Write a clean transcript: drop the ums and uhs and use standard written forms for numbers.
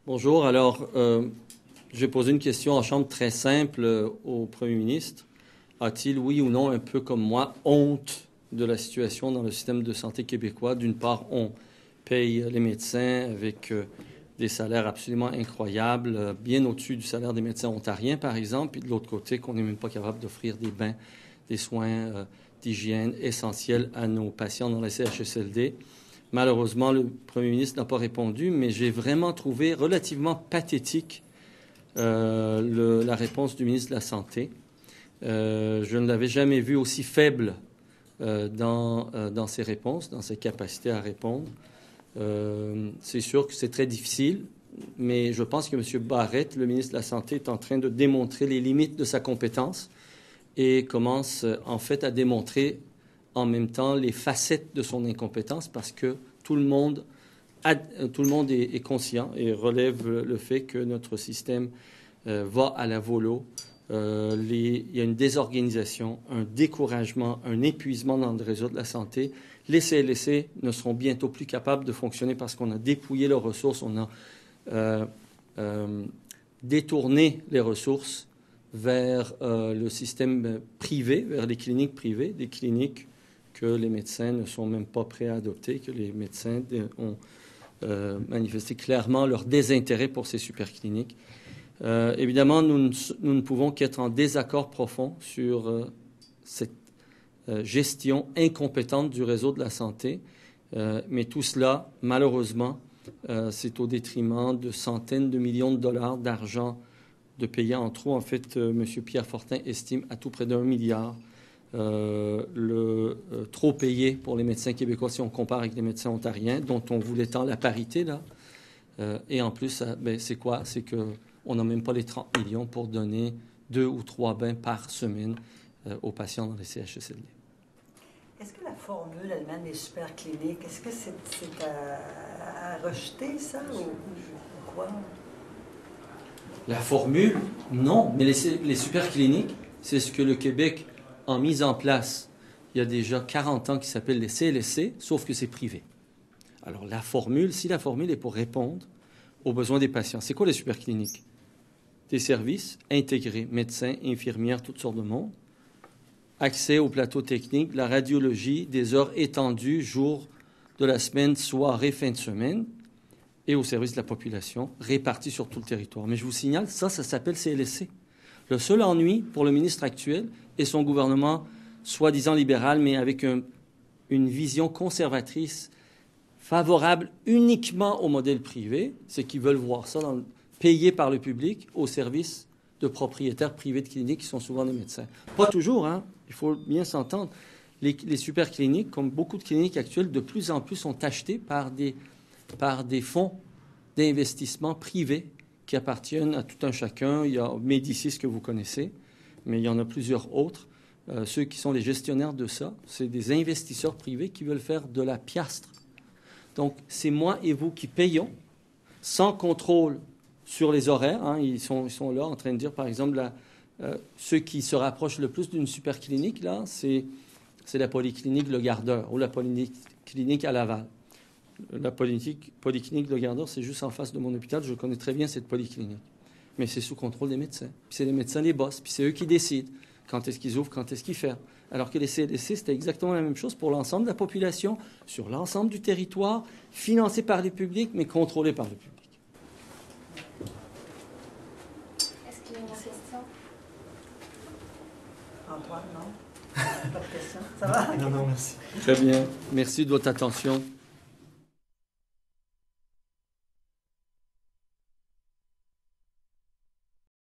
Bonjour. Alors, j'ai posé une question en chambre très simple au Premier ministre. A-t-il, oui ou non, un peu comme moi, honte de la situation dans le système de santé québécois? D'une part, on paye les médecins avec des salaires absolument incroyables, bien au-dessus du salaire des médecins ontariens, par exemple, puis de l'autre côté, qu'on n'est même pas capable d'offrir des bains, des soins d'hygiène essentiels à nos patients dans les CHSLD. Malheureusement, le Premier ministre n'a pas répondu, mais j'ai vraiment trouvé relativement pathétique la réponse du ministre de la Santé. Je ne l'avais jamais vu aussi faible dans ses réponses, dans ses capacités à répondre. C'est sûr que c'est très difficile, mais je pense que M. Barrett, le ministre de la Santé, est en train de démontrer les limites de sa compétence et commence en fait à démontrer en même temps les facettes de son incompétence parce que tout le monde est conscient et relève le fait que notre système va à la volo. Il y a une désorganisation, un découragement, un épuisement dans le réseau de la santé. Les CLSC ne seront bientôt plus capables de fonctionner parce qu'on a dépouillé leurs ressources, on a détourné les ressources vers le système privé, vers les cliniques privées, des cliniques que les médecins ne sont même pas prêts à adopter, que les médecins ont manifesté clairement leur désintérêt pour ces supercliniques. Évidemment, nous ne pouvons qu'être en désaccord profond sur cette gestion incompétente du réseau de la santé. Mais tout cela, malheureusement, c'est au détriment de centaines de millions de dollars d'argent de payer en trop. En fait, M. Pierre Fortin estime à tout près d'1 milliard le trop payé pour les médecins québécois si on compare avec les médecins ontariens, dont on voulait tant la parité, là. Et en plus, c'est quoi? C'est qu'on n'a même pas les 30 millions pour donner 2 ou 3 bains par semaine aux patients dans les CHSLD. Est-ce que la formule allemande des supercliniques, est-ce que c'est à rejeter, ça, ou quoi? La formule, non. Mais les supercliniques, c'est ce que le Québec a mis en place il y a déjà 40 ans qui s'appelle les CLSC, sauf que c'est privé. Alors la formule, si la formule est pour répondre aux besoins des patients, c'est quoi les supercliniques? Des services intégrés, médecins, infirmières, toutes sortes de monde, accès au plateau technique, la radiologie, des heures étendues, jours de la semaine, soirée, fin de semaine, et au service de la population, répartis sur tout le territoire. Mais je vous signale, ça s'appelle CLSC. Le seul ennui pour le ministre actuel et son gouvernement, soi-disant libéral, mais avec une vision conservatrice favorable uniquement au modèle privé, c'est qu'ils veulent voir ça payé par le public au service de propriétaires privés de cliniques qui sont souvent des médecins. Pas toujours, hein? Il faut bien s'entendre. Les supercliniques, comme beaucoup de cliniques actuelles, de plus en plus sont achetées par des fonds d'investissement privés qui appartiennent à tout un chacun. Il y a Médicis que vous connaissez, mais il y en a plusieurs autres. Ceux qui sont les gestionnaires de ça, c'est des investisseurs privés qui veulent faire de la piastre. Donc, c'est moi et vous qui payons, sans contrôle sur les horaires. Hein. Ils sont là en train de dire, par exemple, ceux qui se rapprochent le plus d'une superclinique, là, c'est la polyclinique Le Gardeur ou la polyclinique à Laval. La polyclinique Le Gardeur, c'est juste en face de mon hôpital. Je connais très bien cette polyclinique. Mais c'est sous contrôle des médecins. Puis c'est les médecins les boss. Puis c'est eux qui décident quand est-ce qu'ils ouvrent, quand est-ce qu'ils ferment. Alors que les CLSC, c'était exactement la même chose pour l'ensemble de la population, sur l'ensemble du territoire, financé par les publics, mais contrôlé par le public. Est-ce qu'il y a une question? Antoine, non? Pas de question. Ça va? Non, merci. Très bien. Merci de votre attention.